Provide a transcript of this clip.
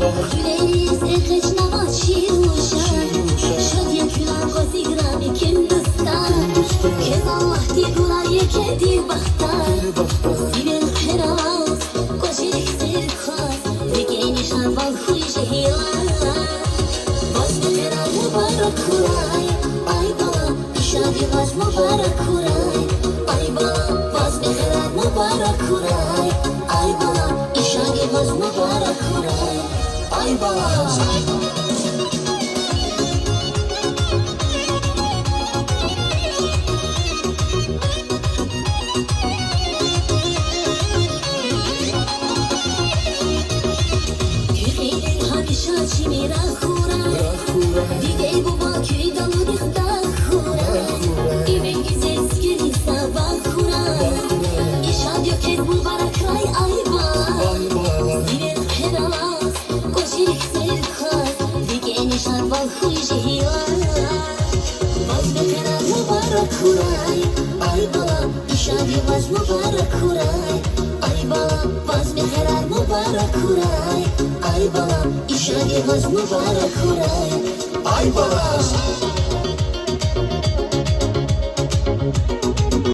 Güleyiz ekleç namaz şiruşan Şadya külan kozi grami Hindistan Kez Allah digular yeke dil bahtar Zibel kheravaz koşirik zirkaz Dike nişan val huy jehilan Vaz meheral mübarek huray Ay bala işadi vaz mübarek huray Ay bala vaz meheral mübarek huray Ay bala işadi vaz mübarek huray Ay bala Şaçimi rakhura Dide bu baküy dalı dixta khura İve güzel skiri sabah khura İşad yok ez bu barakray ay bala Zibel kheravaz koşirik zerkhaz Dike nişan val huy jehilan Vaz bekeral mübarek huray Ay bala işadi vaz mübarek huray Ay bala vaz bekeral mübarek huray Ay bala işadi vaz mübarek huray Ay bala